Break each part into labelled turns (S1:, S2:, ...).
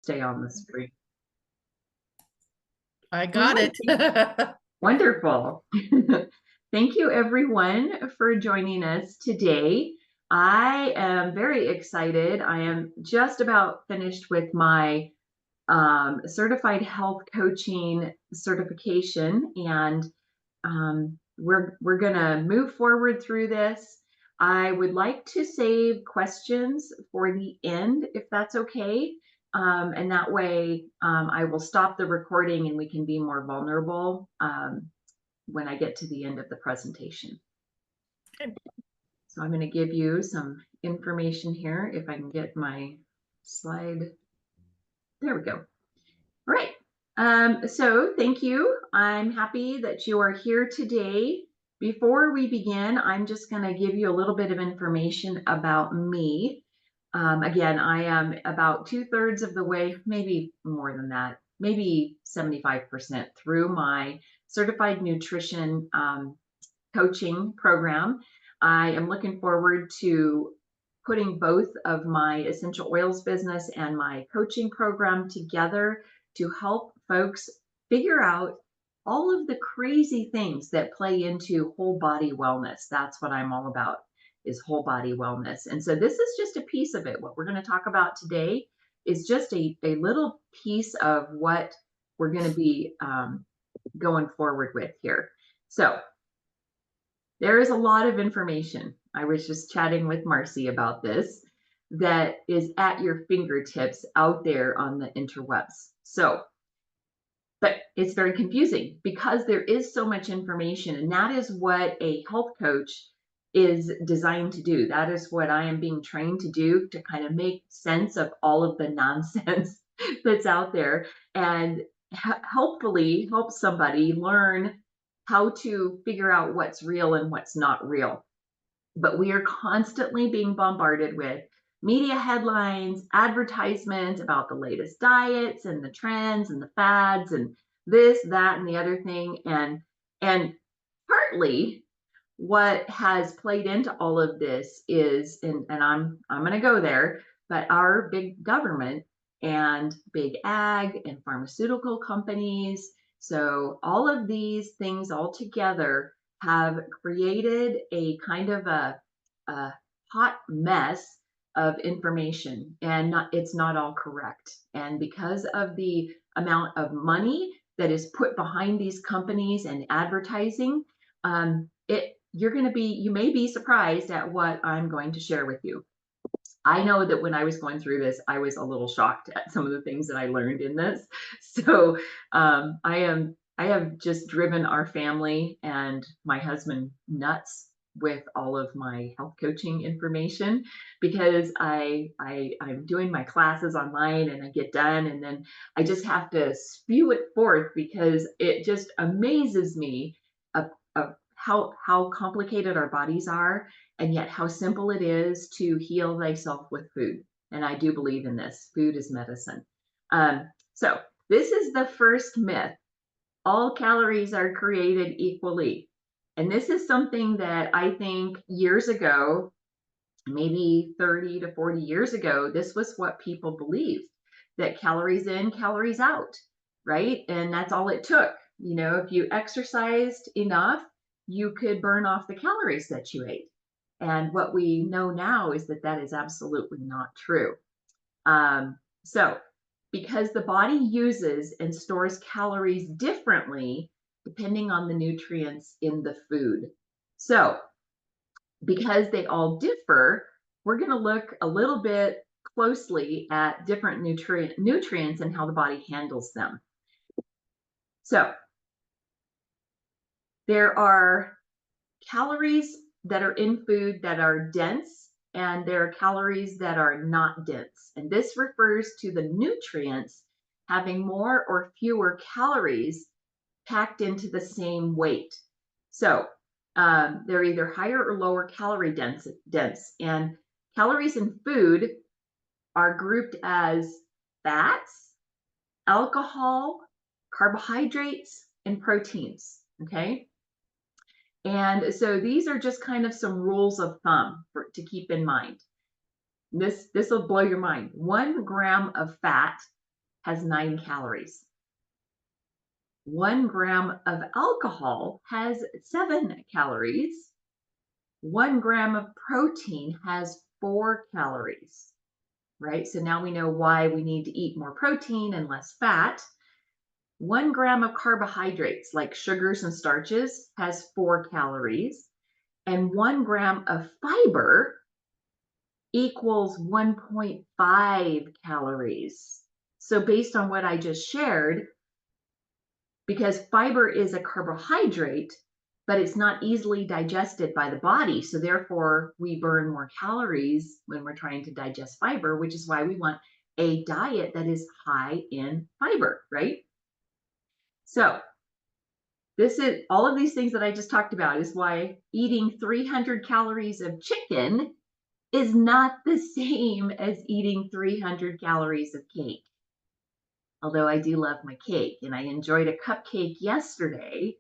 S1: stay on the screen.
S2: I got it.
S1: Wonderful. Thank you, everyone, for joining us today. I am very excited. I am just about finished with my certified health coaching certification, and we're gonna move forward through this. I would like to save questions for the end, if that's okay. And that way I will stop the recording and we can be more vulnerable when I get to the end of the presentation.
S2: Okay.
S1: So I'm going to give you some information here if I can get my slide. There we go. All right. So thank you. I'm happy that you are here today. Before we begin, I'm just going to give you a little bit of information about me. Again, I am about 2/3 of the way, maybe more than that, maybe 75% through my certified nutrition coaching program. I am looking forward to putting both of my essential oils business and my coaching program together to help folks figure out all of the crazy things that play into whole body wellness. That's what I'm all about, is whole body wellness. And so this is just a piece of it. What we're going to talk about today is just a little piece of what we're going to be going forward with here. So there is a lot of information. I was just chatting with Marcy about this that is at your fingertips out there on the interwebs. So, but it's very confusing because there is so much information, and that is what a health coach is designed to do. That is what I am being trained to do, to kind of make sense of all of the nonsense that's out there and hopefully help somebody learn how to figure out what's real and what's not real. But we are constantly being bombarded with media headlines, advertisements about the latest diets and the trends and the fads and this, that, and the other thing. And partly what has played into all of this is, and I'm going to go there, but our big government and big ag and pharmaceutical companies. So all of these things all together have created a kind of a hot mess of information, and it's not all correct. And because of the amount of money that is put behind these companies and advertising, you may be surprised at what I'm going to share with you. I know that when I was going through this, I was a little shocked at some of the things that I learned in this. So I have just driven our family and my husband nuts with all of my health coaching information, because I'm doing my classes online and I get done and then I just have to spew it forth because it just amazes me of how complicated our bodies are, and yet how simple it is to heal thyself with food. And I do believe in this. Food is medicine. So this is the first myth. All calories are created equally. And this is something that I think years ago, maybe 30 to 40 years ago, this was what people believed, that calories in, calories out, right? And that's all it took. You know, if you exercised enough, you could burn off the calories that you ate. And what we know now is that that is absolutely not true. So because the body uses and stores calories differently depending on the nutrients in the food. So because they all differ, we're going to look a little bit closely at different nutrients and how the body handles them. So there are calories that are in food that are dense, and there are calories that are not dense. And this refers to the nutrients having more or fewer calories packed into the same weight. So they're either higher or lower calorie dense. And calories in food are grouped as fats, alcohol, carbohydrates, and proteins. Okay. And so these are just kind of some rules of thumb to keep in mind. This will blow your mind. 1 gram of fat has 9 calories. 1 gram of alcohol has 7 calories. 1 gram of protein has 4 calories, right? So now we know why we need to eat more protein and less fat. 1 gram of carbohydrates, like sugars and starches, has 4 calories. And 1 gram of fiber equals 1.5 calories. So based on what I just shared, because fiber is a carbohydrate, but it's not easily digested by the body. So therefore, we burn more calories when we're trying to digest fiber, which is why we want a diet that is high in fiber, right? So this is all of these things that I just talked about is why eating 300 calories of chicken is not the same as eating 300 calories of cake. Although I do love my cake and I enjoyed a cupcake yesterday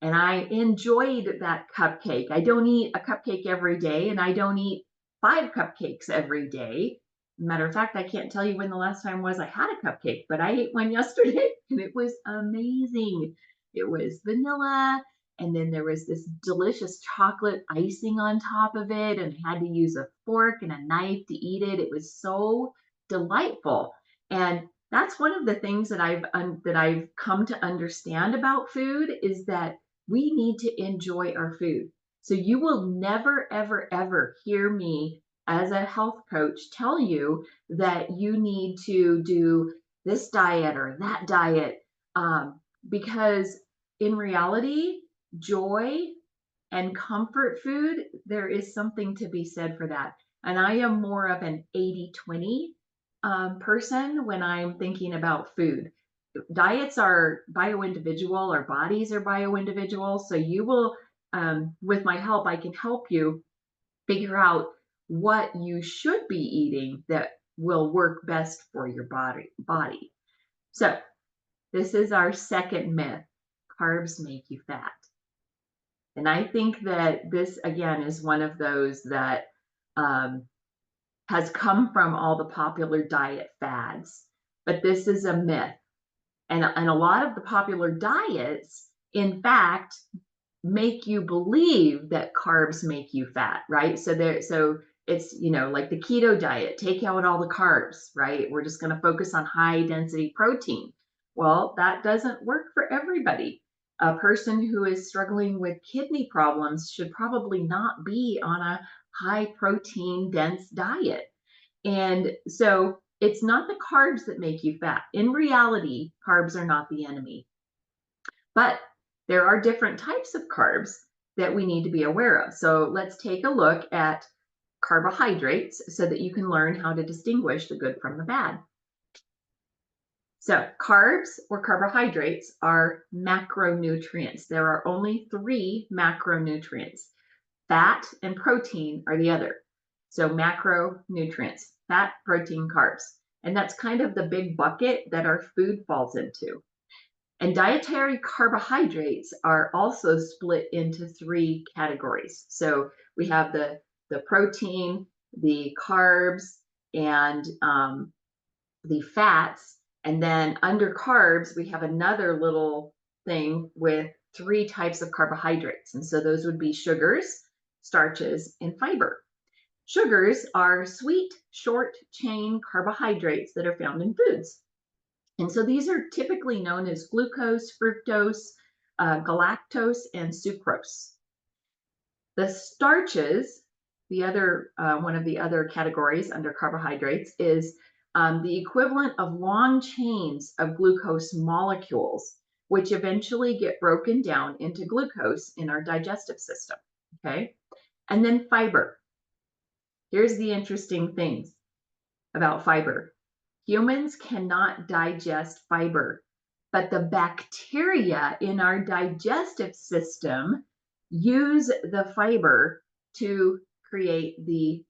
S1: and I enjoyed that cupcake. I don't eat a cupcake every day and I don't eat 5 cupcakes every day. Matter of fact, I can't tell you when the last time was I had a cupcake, but I ate one yesterday and it was amazing. It was vanilla and then there was this delicious chocolate icing on top of it and I had to use a fork and a knife to eat it. It was so delightful. And that's one of the things that I've come to understand about food is that we need to enjoy our food. So you will never, ever, ever hear me as a health coach tell you that you need to do this diet or that diet, because in reality, joy and comfort food, there is something to be said for that. And I am more of an 80-20 person when I'm thinking about food. Diets are bio-individual, our bodies are bio-individual. So you will, with my help, I can help you figure out what you should be eating that will work best for your body. So this is our second myth. Carbs make you fat. And I think that this, again, is one of those that um, has come from all the popular diet fads. But this is a myth. And a lot of the popular diets, in fact, make you believe that carbs make you fat, right? So it's, like the keto diet, take out all the carbs, right? We're just going to focus on high density protein. Well, that doesn't work for everybody. A person who is struggling with kidney problems should probably not be on a high protein dense diet. And so it's not the carbs that make you fat. In reality, carbs are not the enemy. But there are different types of carbs that we need to be aware of. So let's take a look at carbohydrates so that you can learn how to distinguish the good from the bad. So carbs or carbohydrates are macronutrients. There are only 3 macronutrients. Fat and protein are the other. So macronutrients, fat, protein, carbs. And that's kind of the big bucket that our food falls into. And dietary carbohydrates are also split into 3 categories. So we have the protein, the carbs, and the fats. And then under carbs, we have another little thing with 3 types of carbohydrates. And so those would be sugars, starches, and fiber. Sugars are sweet, short chain carbohydrates that are found in foods. And so these are typically known as glucose, fructose, galactose, and sucrose. The starches, the other one of the other categories under carbohydrates, is the equivalent of long chains of glucose molecules, which eventually get broken down into glucose in our digestive system. Okay, and then fiber. Here's the interesting things about fiber. Humans cannot digest fiber, but the bacteria in our digestive system use the fiber to create the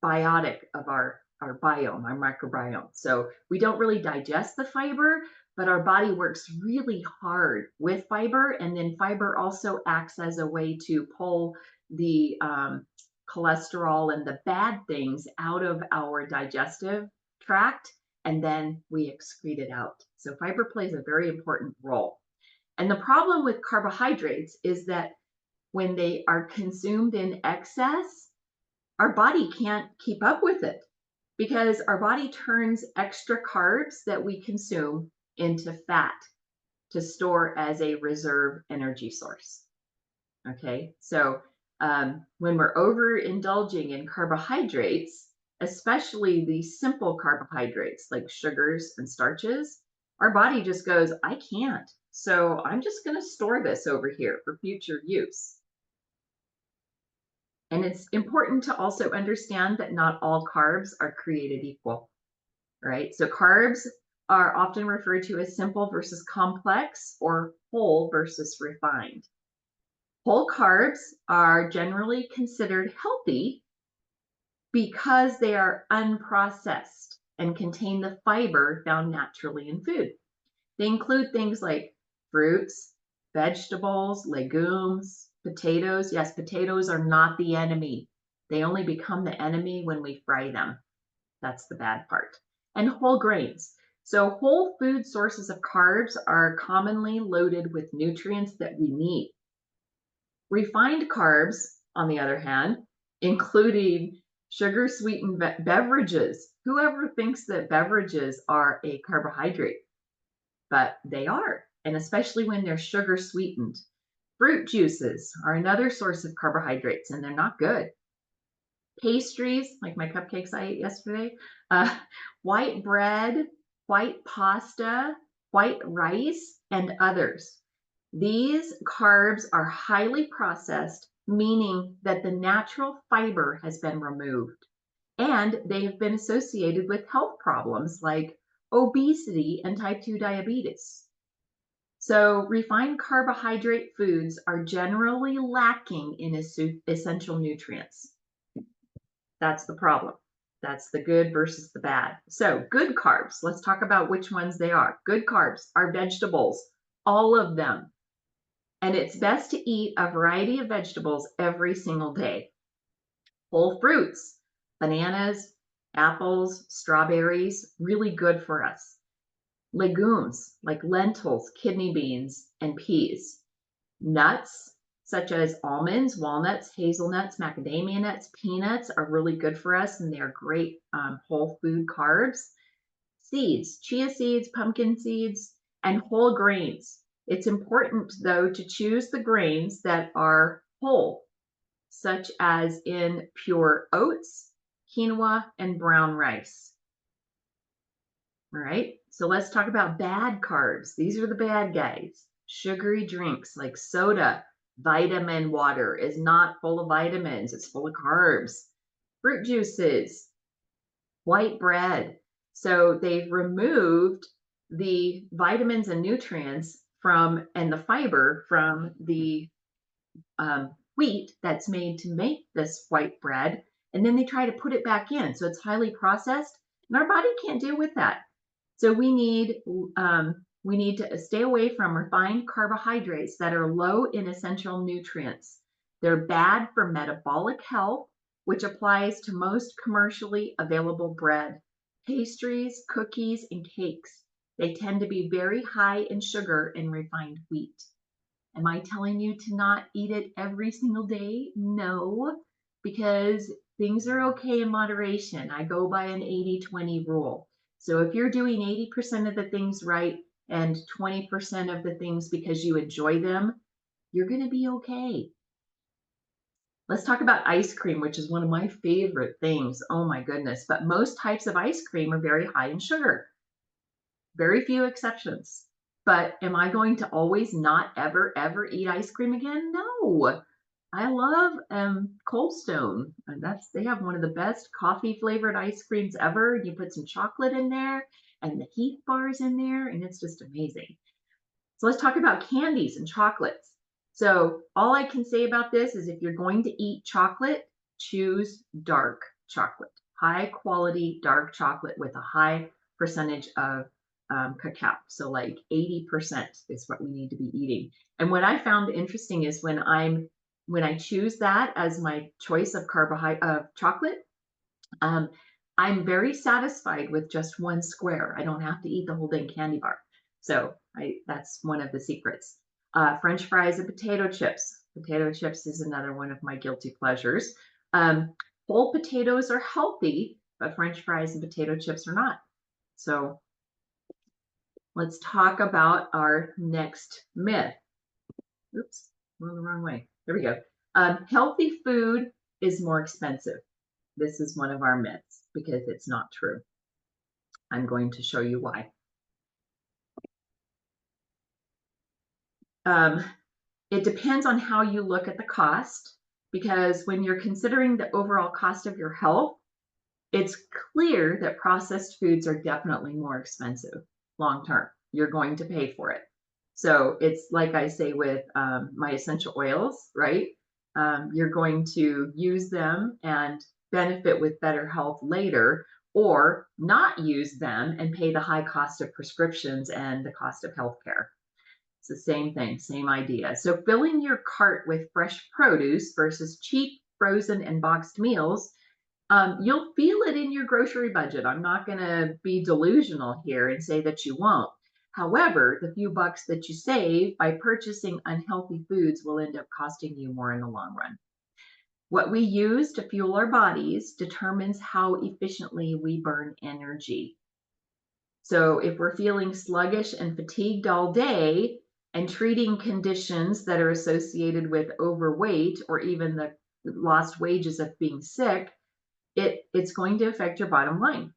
S1: biotic of our biome, our microbiome. So we don't really digest the fiber, but our body works really hard with fiber. And then fiber also acts as a way to pull the cholesterol and the bad things out of our digestive tract and then we excrete it out. So fiber plays a very important role. And the problem with carbohydrates is that when they are consumed in excess, our body can't keep up with it because our body turns extra carbs that we consume into fat to store as a reserve energy source. Okay, so when we're overindulging in carbohydrates, especially the simple carbohydrates like sugars and starches, our body just goes, I can't. So I'm just going to store this over here for future use. And it's important to also understand that not all carbs are created equal, right? So carbs are often referred to as simple versus complex or whole versus refined. Whole carbs are generally considered healthy because they are unprocessed and contain the fiber found naturally in food. They include things like fruits, vegetables, legumes, potatoes. Yes, potatoes are not the enemy. They only become the enemy when we fry them. That's the bad part. And whole grains. So whole food sources of carbs are commonly loaded with nutrients that we need. Refined carbs, on the other hand, including sugar sweetened beverages. Whoever thinks that beverages are a carbohydrate? But they are, and especially when they're sugar sweetened. Fruit juices are another source of carbohydrates, and they're not good. Pastries, like my cupcakes I ate yesterday, uh, white bread, white pasta, white rice, and others. These carbs are highly processed, meaning that the natural fiber has been removed, and they have been associated with health problems like obesity and type 2 diabetes. So, refined carbohydrate foods are generally lacking in essential nutrients. That's the problem. That's the good versus the bad. So, good carbs, let's talk about which ones they are. Good carbs are vegetables, all of them. And it's best to eat a variety of vegetables every single day. Whole fruits, bananas, apples, strawberries, really good for us. Legumes like lentils, kidney beans, and peas. Nuts, such as almonds, walnuts, hazelnuts, macadamia nuts, peanuts are really good for us and they're great whole food carbs. Seeds, chia seeds, pumpkin seeds, and whole grains. It's important, though, to choose the grains that are whole, such as in pure oats, quinoa, and brown rice. All right, so let's talk about bad carbs. These are the bad guys. Sugary drinks like soda, vitamin water is not full of vitamins, it's full of carbs. Fruit juices, white bread. So they've removed the vitamins and nutrients from and the fiber from the wheat that's made to make this white bread, and then they try to put it back in. So it's highly processed, and our body can't deal with that. So we need to stay away from refined carbohydrates that are low in essential nutrients. They're bad for metabolic health, which applies to most commercially available bread, pastries, cookies, and cakes. They tend to be very high in sugar and refined wheat. Am I telling you to not eat it every single day? No, because things are okay in moderation. I go by an 80-20 rule. So if you're doing 80% of the things right and 20% of the things because you enjoy them, you're going to be okay. Let's talk about ice cream, which is one of my favorite things. Oh my goodness. But most types of ice cream are very high in sugar. Very few exceptions. But am I going to always not ever, ever eat ice cream again? No. I love Cold Stone. And they have one of the best coffee flavored ice creams ever. You put some chocolate in there and the Heath bars in there, and it's just amazing. So let's talk about candies and chocolates. So all I can say about this is if you're going to eat chocolate, choose dark chocolate, high quality dark chocolate with a high percentage of cacao. So like 80% is what we need to be eating. And what I found interesting is when I choose that as my choice of chocolate, I'm very satisfied with just one square. I don't have to eat the whole dang candy bar. So that's one of the secrets. French fries and potato chips. Potato chips is another one of my guilty pleasures. Um, Whole potatoes are healthy, but French fries and potato chips are not. So let's talk about our next myth. Oops, going the wrong way. There we go. Healthy food is more expensive. This is one of our myths because it's not true. I'm going to show you why. Um, it depends on how you look at the cost, because when you're considering the overall cost of your health, it's clear that processed foods are definitely more expensive long term. You're going to pay for it. So it's like I say with my essential oils, right? You're going to use them and benefit with better health later, or not use them and pay the high cost of prescriptions and the cost of healthcare. It's the same thing, same idea. So filling your cart with fresh produce versus cheap frozen and boxed meals, you'll feel it in your grocery budget. I'm not going to be delusional here and say that you won't. However, the few bucks that you save by purchasing unhealthy foods will end up costing you more in the long run. What we use to fuel our bodies determines how efficiently we burn energy. So if we're feeling sluggish and fatigued all day and treating conditions that are associated with overweight or even the lost wages of being sick, it's going to affect your bottom line.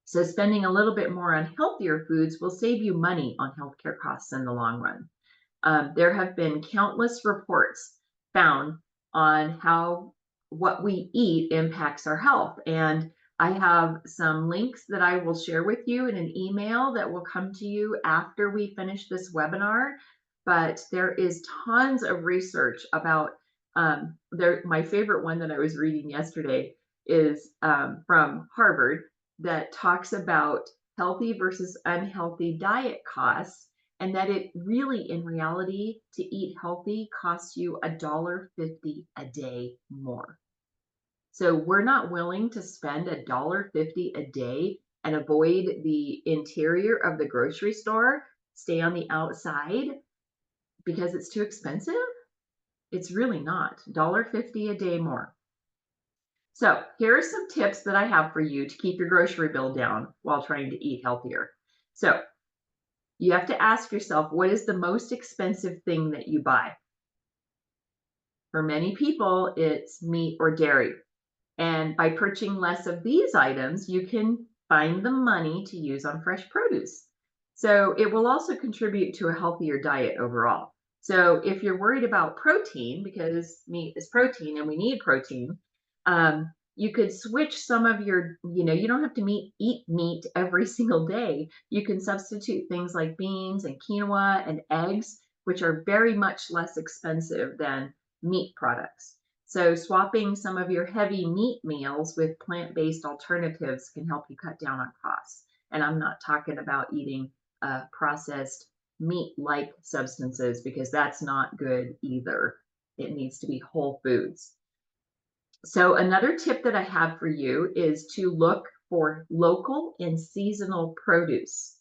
S1: So spending a little bit more on healthier foods will save you money on healthcare costs in the long run. There have been countless reports found on how what we eat impacts our health. And I have some links that I will share with you in an email that will come to you after we finish this webinar. But there is tons of research about my favorite one that I was reading yesterday is from Harvard that talks about healthy versus unhealthy diet costs, and that it really, in reality, to eat healthy costs you $1.50 a day more. So we're not willing to spend $1.50 a day and avoid the interior of the grocery store, stay on the outside because it's too expensive. It's really not. $1.50 a day more. So here are some tips that I have for you to keep your grocery bill down while trying to eat healthier. So you have to ask yourself, what is the most expensive thing that you buy? For many people, it's meat or dairy. And by purchasing less of these items, you can find the money to use on fresh produce. So it will also contribute to a healthier diet overall. So if you're worried about protein, because meat is protein and we need protein, you could switch some of your, you don't have to eat meat every single day. You can substitute things like beans and quinoa and eggs, which are very much less expensive than meat products. So swapping some of your heavy meat meals with plant-based alternatives can help you cut down on costs. And I'm not talking about eating processed meat-like substances, because that's not good either. It needs to be whole foods. So another tip that I have for you is to look for local and seasonal produce.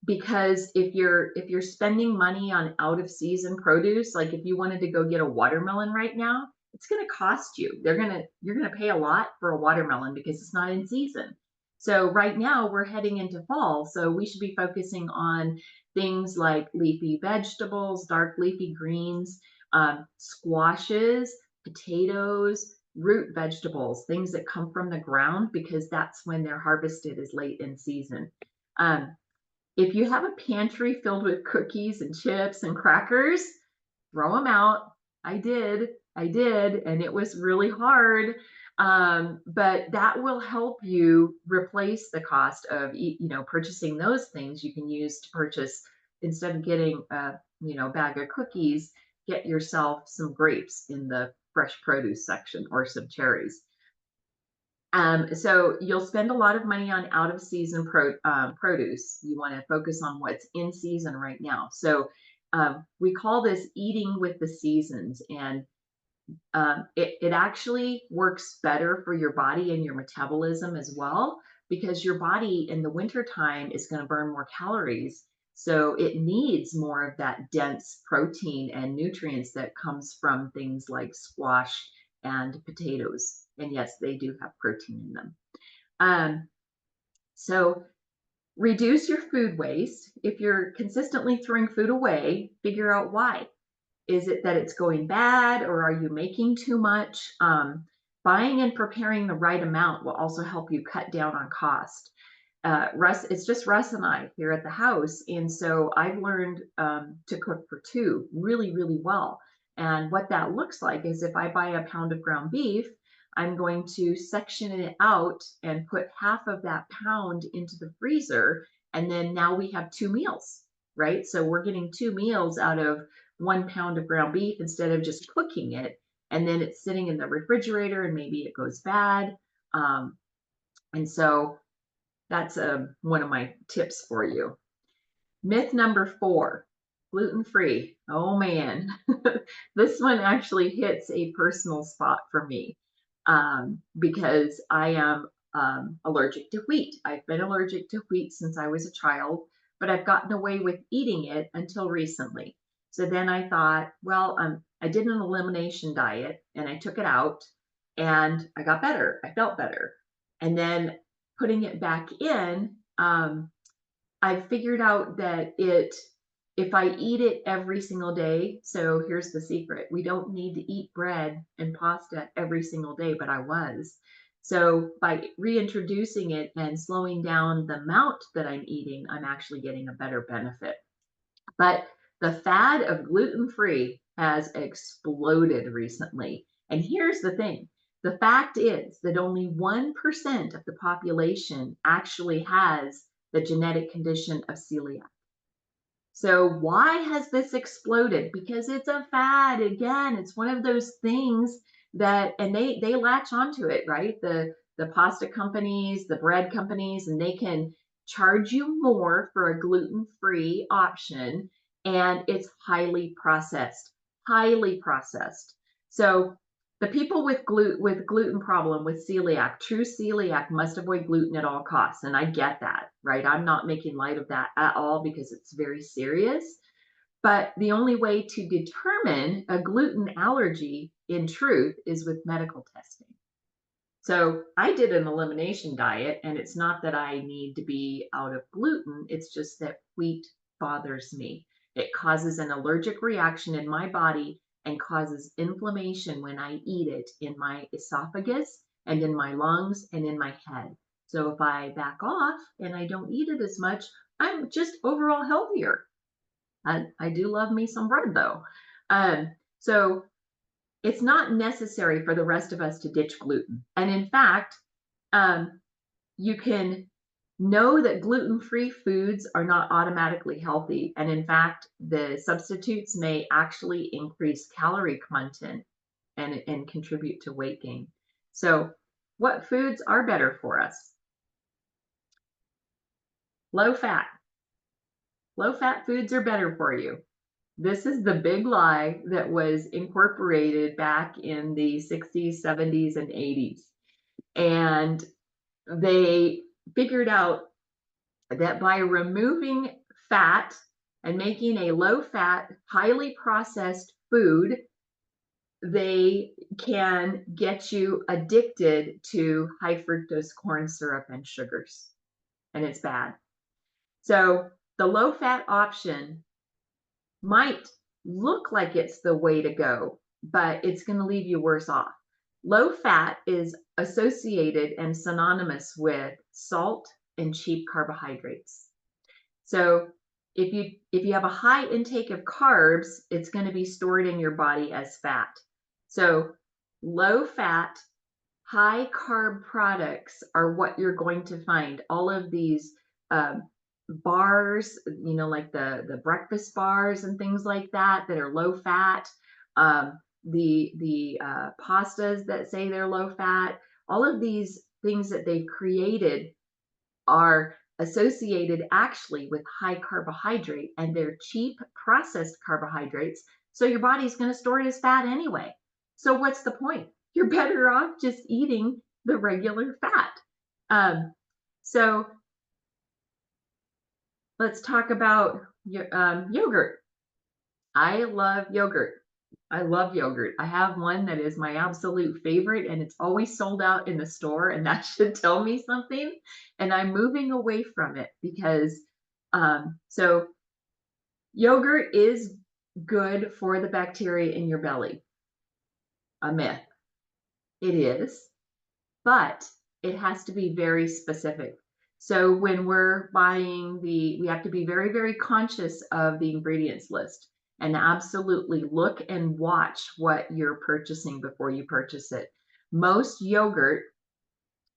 S1: Because if you're spending money on out of season produce, like if you wanted to go get a watermelon right now, it's going to cost you. You're going to pay a lot for a watermelon because it's not in season. So right now we're heading into fall, so we should be focusing on things like leafy vegetables, dark leafy greens, squashes, potatoes, root vegetables, things that come from the ground, because that's when they're harvested, is late in season. If you have a pantry filled with cookies and chips and crackers, throw them out. I did, and it was really hard. But that will help you replace the cost of, purchasing those things. You can use to purchase, instead of getting a, bag of cookies, get yourself some grapes in the fresh produce section, or some cherries. So you'll spend a lot of money on out of season produce. You want to focus on what's in season right now. So we call this eating with the seasons. And It actually works better for your body and your metabolism as well, because your body in the wintertime is going to burn more calories. So it needs more of that dense protein and nutrients that comes from things like squash and potatoes. And yes, they do have protein in them. Um, so reduce your food waste. If you're consistently throwing food away, figure out why. Is it that it's going bad, or are you making too much? Buying and preparing the right amount will also help you cut down on cost. Russ, it's just Russ and I here at the house. And so I've learned to cook for two really, really well. And what that looks like is if I buy a pound of ground beef, I'm going to section it out and put half of that pound into the freezer. And then now we have two meals, right? So we're getting two meals out of 1 pound of ground beef instead of just cooking it. And then it's sitting in the refrigerator and maybe it goes bad. And so that's one of my tips for you. Myth number 4, gluten-free. Oh man, this one actually hits a personal spot for me because I am allergic to wheat. I've been allergic to wheat since I was a child, but I've gotten away with eating it until recently. So then I thought, well, I did an elimination diet and I took it out and I got better. I felt better. And then putting it back in, I've figured out that if I eat it every single day, so here's the secret. We don't need to eat bread and pasta every single day, but I was. So by reintroducing it and slowing down the amount that I'm eating, I'm actually getting a better benefit. But the fad of gluten-free has exploded recently. And here's the thing. The fact is that only 1% of the population actually has the genetic condition of celiac. So why has this exploded? Because it's a fad. Again, it's one of those things that, and they latch onto it, right? The pasta companies, the bread companies, and they can charge you more for a gluten-free option, and it's highly processed, highly processed. So the people with gluten problem, with celiac, true celiac, must avoid gluten at all costs. And I get that, right? I'm not making light of that at all because it's very serious. But the only way to determine a gluten allergy in truth is with medical testing. So I did an elimination diet, and it's not that I need to be out of gluten, it's just that wheat bothers me. It causes an allergic reaction in my body and causes inflammation when I eat it in my esophagus and in my lungs and in my head. So if I back off and I don't eat it as much, I'm just overall healthier. I do love me some bread though. So it's not necessary for the rest of us to ditch gluten. And in fact, um, you can know that gluten-free foods are not automatically healthy. And in fact, the substitutes may actually increase calorie content and contribute to weight gain. So what foods are better for us? Low fat. Low fat foods are better for you. This is the big lie that was incorporated back in the 60s, 70s, and 80s. And they figured out that by removing fat and making a low fat, highly processed food, they can get you addicted to high fructose corn syrup and sugars. And it's bad. So the low fat option might look like it's the way to go, but it's going to leave you worse off. Low fat is associated and synonymous with salt and cheap carbohydrates. So if you have a high intake of carbs, it's going to be stored in your body as fat. So low fat, high carb products are what you're going to find. All of these um, bars, like the breakfast bars and things like that are low fat. The pastas that say they're low fat. All of these things that they've created are associated actually with high carbohydrate, and they're cheap processed carbohydrates. So your body's going to store it as fat anyway. So what's the point? You're better off just eating the regular fat. Um, so let's talk about yogurt. I love yogurt. I love yogurt. I have one that is my absolute favorite, and it's always sold out in the store, and that should tell me something. And I'm moving away from it because so yogurt is good for the bacteria in your belly. A myth. It is, but it has to be very specific. So when we're buying we have to be very, very conscious of the ingredients list and absolutely look and watch what you're purchasing before you purchase it. Most yogurt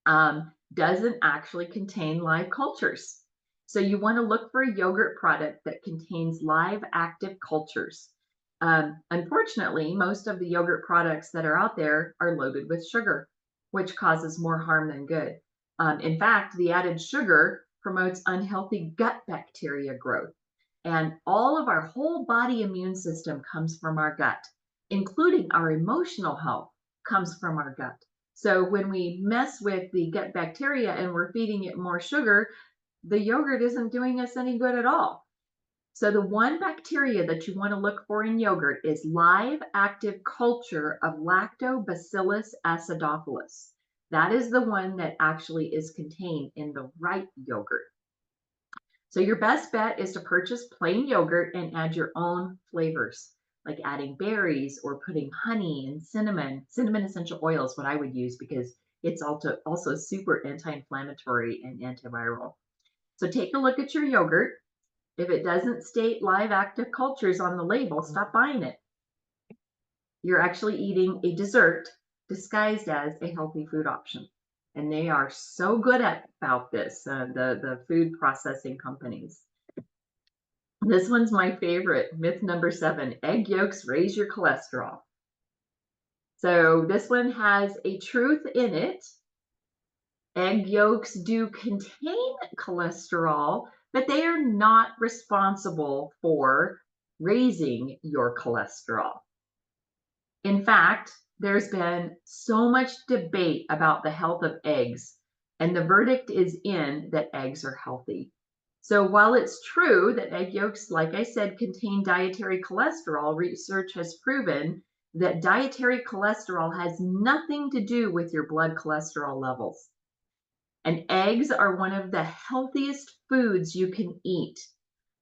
S1: doesn't actually contain live cultures. So you want to look for a yogurt product that contains live active cultures. Unfortunately, most of the yogurt products that are out there are loaded with sugar, which causes more harm than good. In fact, the added sugar promotes unhealthy gut bacteria growth. And all of our whole body immune system comes from our gut, including our emotional health comes from our gut. So when we mess with the gut bacteria and we're feeding it more sugar, the yogurt isn't doing us any good at all. So the one bacteria that you want to look for in yogurt is live active culture of Lactobacillus acidophilus. That is the one that actually is contained in the right yogurt. So your best bet is to purchase plain yogurt and add your own flavors, like adding berries or putting honey and cinnamon. Cinnamon essential oil is what I would use because it's also super anti-inflammatory and antiviral. So take a look at your yogurt. If it doesn't state live active cultures on the label, stop buying it. You're actually eating a dessert disguised as a healthy food option. And they are so good about this, the food processing companies. This one's my favorite. Myth number 7, egg yolks raise your cholesterol. So this one has a truth in it. Egg yolks do contain cholesterol, but they are not responsible for raising your cholesterol. In fact, there's been so much debate about the health of eggs, and the verdict is in that eggs are healthy. So while it's true that egg yolks, like I said, contain dietary cholesterol, research has proven that dietary cholesterol has nothing to do with your blood cholesterol levels. And eggs are one of the healthiest foods you can eat.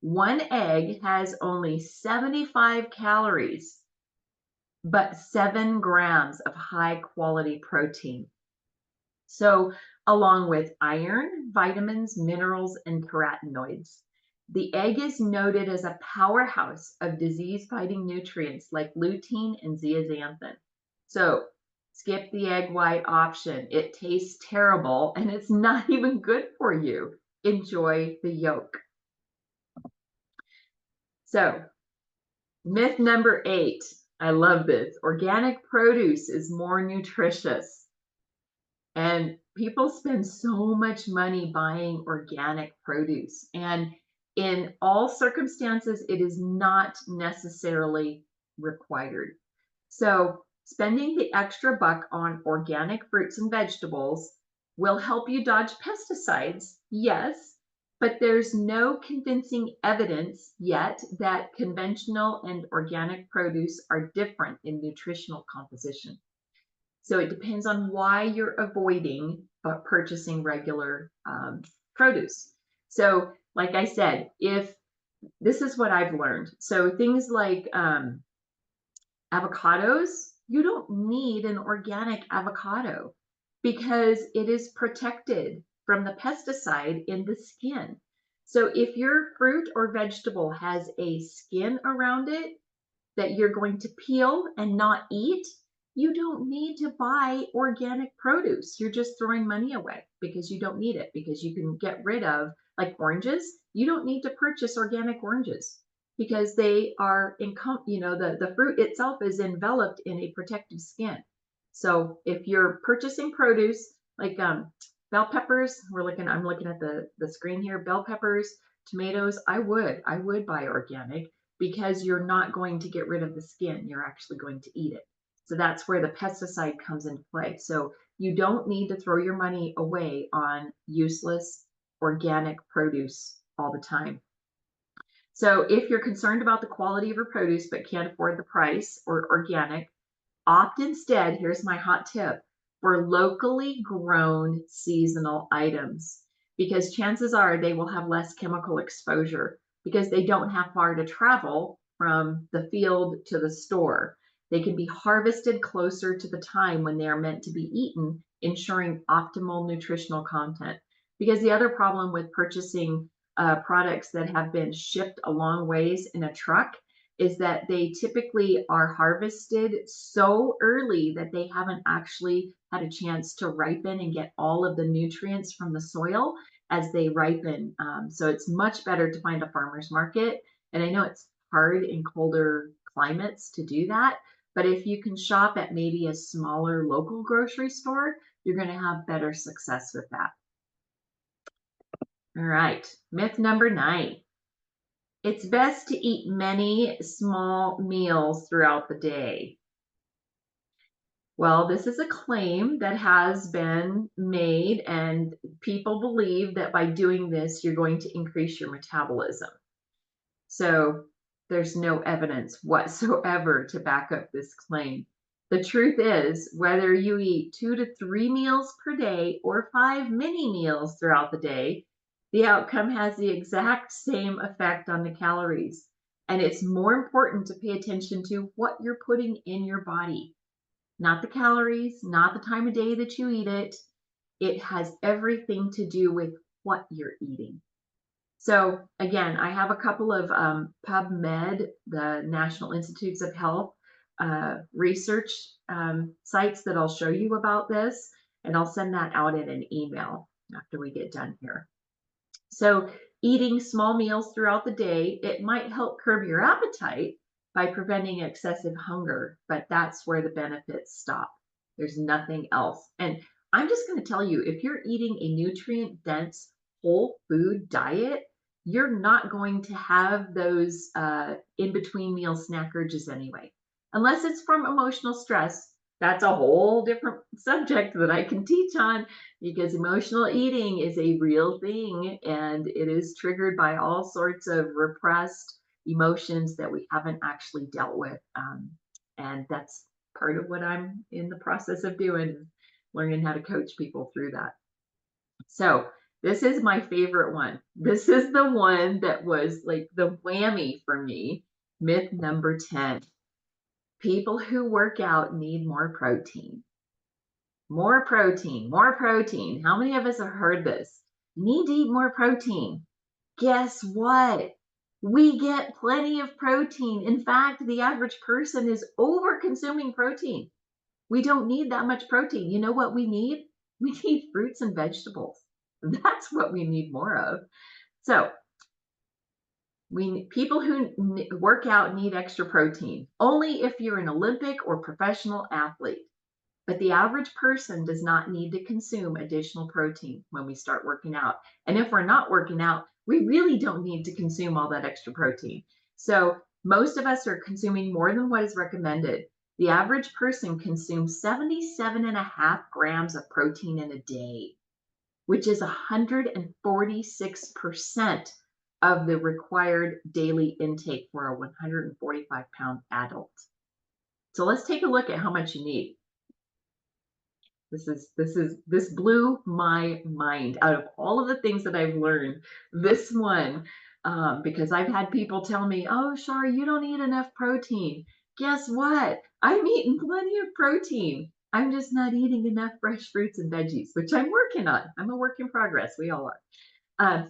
S1: One egg has only 75 calories, but 7 grams of high quality protein. So, along with iron, vitamins, minerals, and carotenoids. The egg is noted as a powerhouse of disease fighting nutrients like lutein and zeaxanthin. So, skip the egg white option. It tastes terrible and it's not even good for you. Enjoy the yolk. So, myth number 8. I love this. Organic produce is more nutritious. And people spend so much money buying organic produce. And in all circumstances, it is not necessarily required. So spending the extra buck on organic fruits and vegetables will help you dodge pesticides, yes, but there's no convincing evidence yet that conventional and organic produce are different in nutritional composition. So it depends on why you're avoiding purchasing regular produce. So like I said, if this is what I've learned. So things like avocados, you don't need an organic avocado because it is protected from the pesticide in the skin. So if your fruit or vegetable has a skin around it, that you're going to peel and not eat, you don't need to buy organic produce. You're just throwing money away because you don't need it, because you can get rid of, like oranges, you don't need to purchase organic oranges because they are the fruit itself is enveloped in a protective skin. So if you're purchasing produce like bell peppers, I'm looking at the screen here, bell peppers, tomatoes, I would buy organic because you're not going to get rid of the skin. You're actually going to eat it. So that's where the pesticide comes into play. So you don't need to throw your money away on useless organic produce all the time. So if you're concerned about the quality of your produce but can't afford the price or organic, opt instead, here's my hot tip, for locally grown seasonal items because chances are they will have less chemical exposure because they don't have far to travel from the field to the store. They can be harvested closer to the time when they are meant to be eaten, ensuring optimal nutritional content. Because the other problem with purchasing products that have been shipped a long ways in a truck is that they typically are harvested so early that they haven't actually had a chance to ripen and get all of the nutrients from the soil as they ripen. So it's much better to find a farmer's market. And I know it's hard in colder climates to do that, but if you can shop at maybe a smaller local grocery store, you're going to have better success with that. All right, myth number 9. It's best to eat many small meals throughout the day. Well, this is a claim that has been made, and people believe that by doing this, you're going to increase your metabolism. So there's no evidence whatsoever to back up this claim. The truth is, whether you eat 2 to 3 meals per day or 5 mini meals throughout the day, the outcome has the exact same effect on the calories. And it's more important to pay attention to what you're putting in your body, not the calories, not the time of day that you eat it. It has everything to do with what you're eating. So again, I have a couple of PubMed, the National Institutes of Health research sites that I'll show you about this, and I'll send that out in an email after we get done here. So eating small meals throughout the day, it might help curb your appetite by preventing excessive hunger, but that's where the benefits stop. There's nothing else. And I'm just going to tell you, if you're eating a nutrient dense whole food diet, you're not going to have those in between meal snack urges anyway, unless it's from emotional stress. That's a whole different subject that I can teach on because emotional eating is a real thing and it is triggered by all sorts of repressed emotions that we haven't actually dealt with. And that's part of what I'm in the process of doing, learning how to coach people through that. So this is my favorite one. This is the one that was like the whammy for me. Myth number 10. People who work out need more protein. More protein, more protein. How many of us have heard this? Need to eat more protein. Guess what? We get plenty of protein. In fact, the average person is over consuming protein. We don't need that much protein. You know what we need? We need fruits and vegetables. That's what we need more of. So, people who work out need extra protein only if you're an Olympic or professional athlete. But the average person does not need to consume additional protein when we start working out. And if we're not working out, we really don't need to consume all that extra protein. So most of us are consuming more than what is recommended. The average person consumes 77.5 grams of protein in a day, which is 146% of the required daily intake for a 145-pound adult. So let's take a look at how much you need. This blew my mind. Out of all of the things that I've learned, this one, because I've had people tell me, "Oh, Shar, you don't eat enough protein." Guess what? I'm eating plenty of protein. I'm just not eating enough fresh fruits and veggies, which I'm working on. I'm a work in progress. We all are.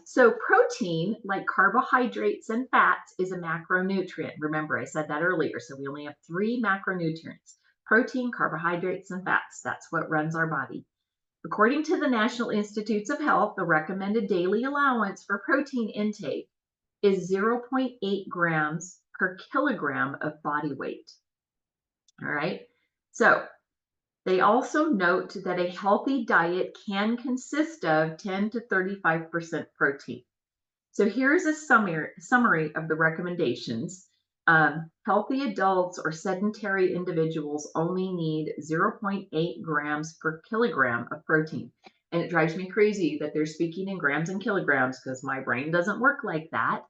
S1: So protein, like carbohydrates and fats, is a macronutrient. Remember, I said that earlier. So we only have 3 macronutrients: protein, carbohydrates, and fats. That's what runs our body. According to the National Institutes of Health, the recommended daily allowance for protein intake is 0.8 grams per kilogram of body weight. All right. So they also note that a healthy diet can consist of 10 to 35% protein. So here's a summary of the recommendations. Healthy adults or sedentary individuals only need 0.8 grams per kilogram of protein. And it drives me crazy that they're speaking in grams and kilograms because my brain doesn't work like that.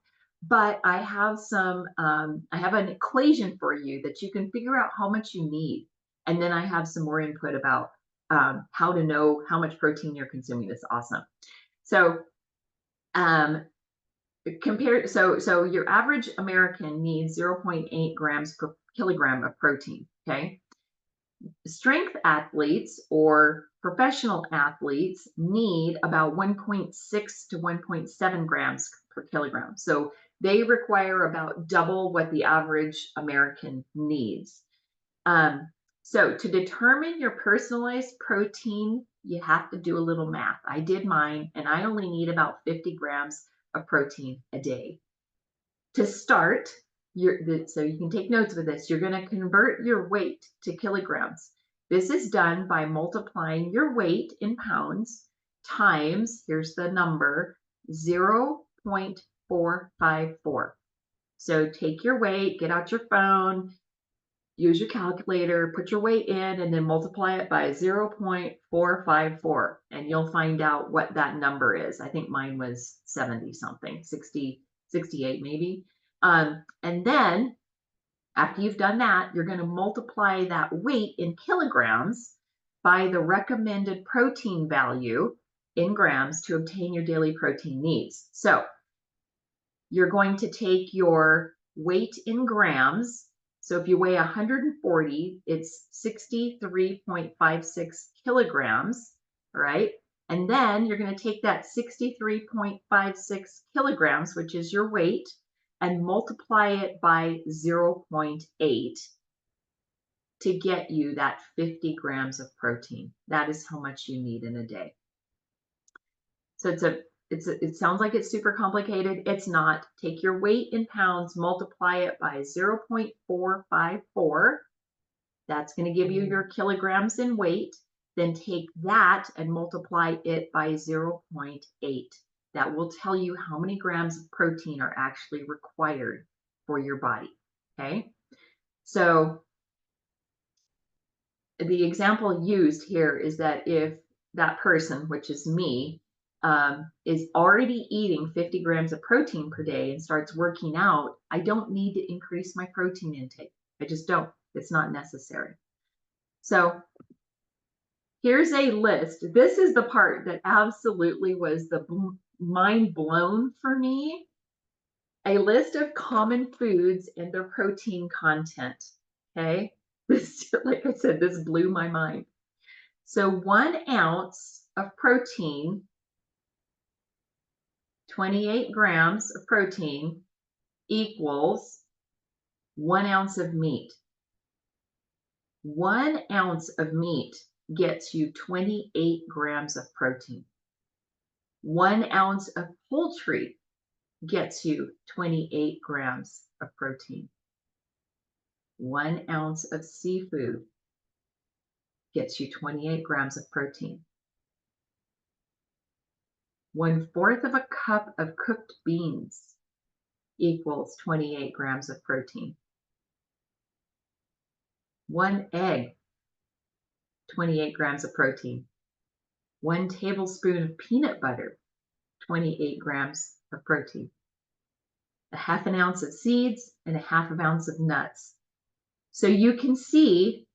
S1: But I have I have an equation for you that you can figure out how much you need. And then I have some more input about how to know how much protein you're consuming. That's awesome. So, um, so your average American needs 0.8 grams per kilogram of protein. Okay. Strength athletes or professional athletes need about 1.6 to 1.7 grams per kilogram. So they require about double what the average American needs. Um, so to determine your personalized protein, you have to do a little math. I did mine, and I only need about 50 grams of protein a day. To start, so you can take notes with this, you're going to convert your weight to kilograms. This is done by multiplying your weight in pounds times, here's the number, 0.454. So take your weight, get out your phone, use your calculator, put your weight in, and then multiply it by 0.454, and you'll find out what that number is. I think mine was 70 something, 60, 68 maybe. And then after you've done that, you're going to multiply that weight in kilograms by the recommended protein value in grams to obtain your daily protein needs. So you're going to take your weight in grams. So if you weigh 140, it's 63.56 kilograms, right? And then you're going to take that 63.56 kilograms, which is your weight, and multiply it by 0.8 to get you that 50 grams of protein. That is how much you need in a day. So it sounds like it's super complicated. It's not. Take your weight in pounds, multiply it by 0.454. That's going to give you your kilograms in weight. Then take that and multiply it by 0.8. That will tell you how many grams of protein are actually required for your body. Okay. So the example used here is that if that person, which is me, is already eating 50 grams of protein per day and starts working out, I don't need to increase my protein intake. I just don't. It's not necessary. So here's a list. This is the part that absolutely was the mind blown for me. A list of common foods and their protein content. Okay. This, like I said, this blew my mind. So 1 ounce of protein, 28 grams of protein equals 1 ounce of meat. 1 ounce of meat gets you 28 grams of protein. 1 ounce of poultry gets you 28 grams of protein. 1 ounce of seafood gets you 28 grams of protein. 1/4 of a cup of cooked beans equals 28 grams of protein. 1 egg, 28 grams of protein. 1 tablespoon of peanut butter, 28 grams of protein. 1/2 ounce of seeds and 1/2 ounce of nuts. So you can see,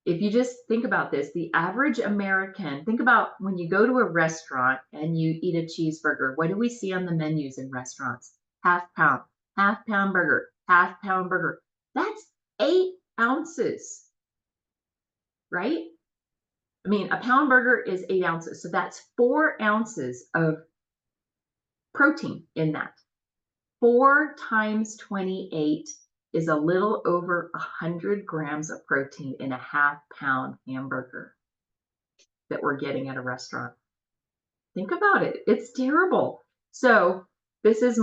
S1: if you just think about this, the average American, think about when you go to a restaurant and you eat a cheeseburger, what do we see on the menus in restaurants? Half pound burger, half pound burger. That's 8 ounces, right? I mean, a pound burger is 8 ounces. So that's 4 ounces of protein in that. 4 times 28 is a little over 100 grams of protein in a half pound hamburger that we're getting at a restaurant. Think about it. It's terrible. So this is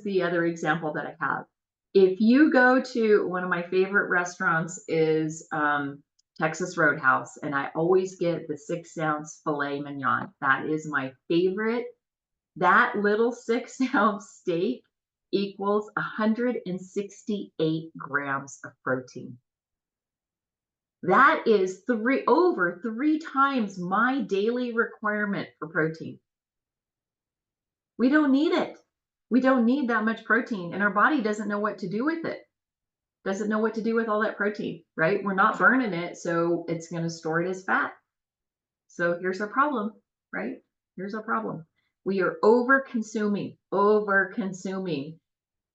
S1: the other example that I have. If you go to one of my favorite restaurants is Texas Roadhouse, and I always get the 6 ounce filet mignon. That is my favorite. That little 6 ounce steak equals 168 grams of protein. That is over 3 times my daily requirement for protein. We don't need it. We don't need that much protein, and our body doesn't know what to do with it. Doesn't know what to do with all that protein, right? We're not burning it, so it's going to store it as fat. So here's our problem, right? Here's our problem. We are over consuming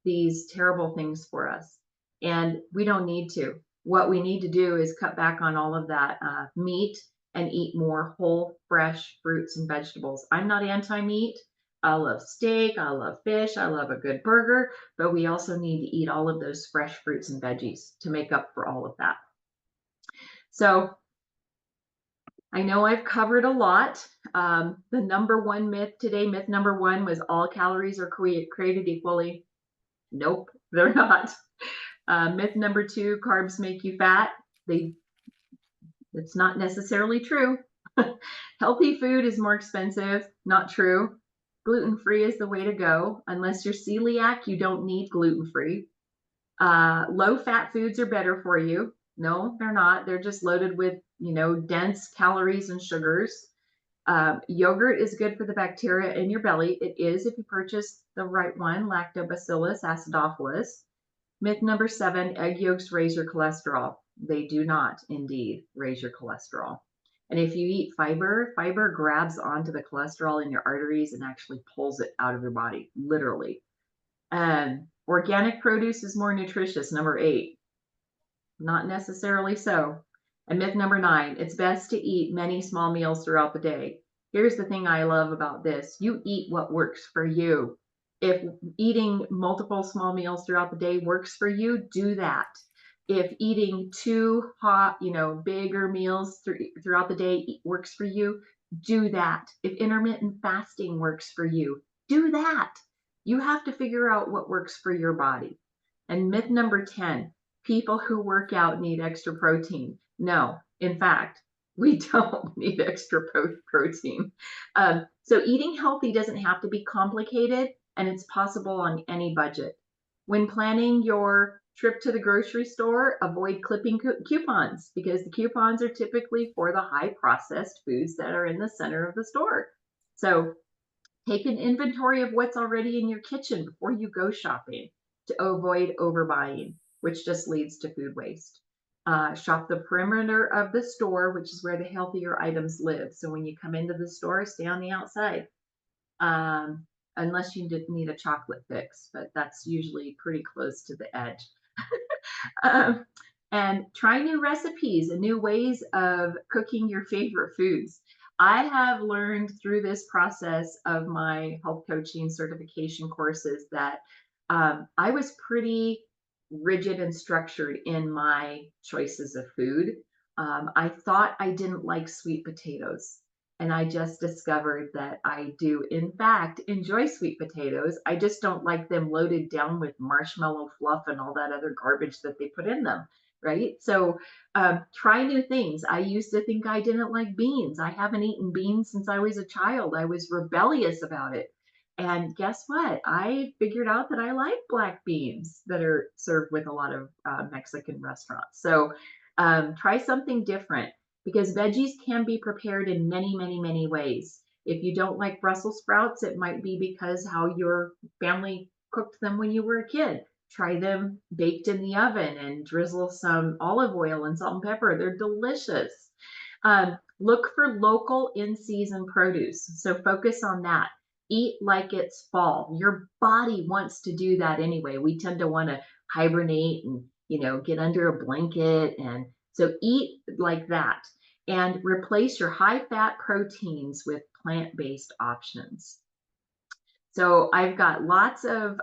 S1: these terrible things for us. And we don't need to. What we need to do is cut back on all of that meat and eat more whole, fresh fruits and vegetables. I'm not anti-meat. I love steak. I love fish. I love a good burger. But we also need to eat all of those fresh fruits and veggies to make up for all of that. So I know I've covered a lot. The number one myth today, myth number one, was all calories are created equally. Nope, they're not. Myth number two, carbs make you fat. It's not necessarily true. Healthy food is more expensive. Not true. Gluten-free is the way to go. Unless you're celiac, you don't need gluten-free. Low-fat foods are better for you. No, they're not. They're just loaded with, dense calories and sugars. Yogurt is good for the bacteria in your belly. It is if you purchase the right one, Lactobacillus acidophilus. Myth number 7, egg yolks raise your cholesterol. They do not indeed raise your cholesterol. And if you eat fiber, fiber grabs onto the cholesterol in your arteries and actually pulls it out of your body, literally. Organic produce is more nutritious, number 8. Not necessarily so. And myth number 9, it's best to eat many small meals throughout the day. Here's the thing I love about this. You eat what works for you. If eating multiple small meals throughout the day works for you, do that. If eating 2 hot, bigger meals throughout the day works for you, do that. If intermittent fasting works for you, do that. You have to figure out what works for your body. And myth number 10, people who work out need extra protein. No, in fact, we don't need extra protein. So eating healthy doesn't have to be complicated, and it's possible on any budget. When planning your trip to the grocery store, avoid clipping coupons because the coupons are typically for the high processed foods that are in the center of the store. So take an inventory of what's already in your kitchen before you go shopping to avoid overbuying, which just leads to food waste. Shop the perimeter of the store, which is where the healthier items live. So when you come into the store, stay on the outside. Unless you need a chocolate fix, but that's usually pretty close to the edge. And try new recipes and new ways of cooking your favorite foods. I have learned through this process of my health coaching certification courses that I was pretty rigid and structured in my choices of food. I thought I didn't like sweet potatoes. And I just discovered that I do, in fact, enjoy sweet potatoes. I just don't like them loaded down with marshmallow fluff and all that other garbage that they put in them, right? So try new things. I used to think I didn't like beans. I haven't eaten beans since I was a child. I was rebellious about it. And guess what? I figured out that I like black beans that are served with a lot of Mexican restaurants. So try something different, because veggies can be prepared in many, many, many ways. If you don't like Brussels sprouts, it might be because how your family cooked them when you were a kid. Try them baked in the oven and drizzle some olive oil and salt and pepper. They're delicious. Look for local in-season produce. So focus on that. Eat like it's fall. Your body wants to do that anyway. We tend to want to hibernate and, get under a blanket. And so eat like that and replace your high-fat proteins with plant-based options. So I've got lots of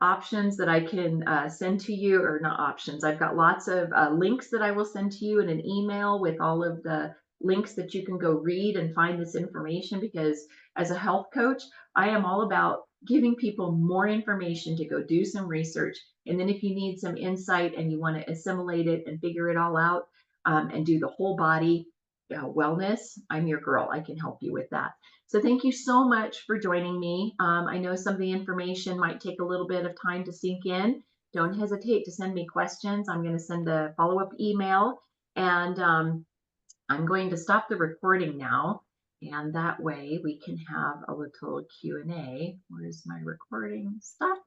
S1: options that I can send to you, or not options. I've got lots of links that I will send to you in an email with all of the links that you can go read and find this information, because as a health coach, I am all about giving people more information to go do some research. And then if you need some insight and you want to assimilate it and figure it all out and do the whole body, wellness, I'm your girl. I can help you with that. So thank you so much for joining me. I know some of the information might take a little bit of time to sink in. Don't hesitate to send me questions. I'm going to send a follow-up email, and I'm going to stop the recording now. And that way we can have a little Q&A. Where's my recording? Stop.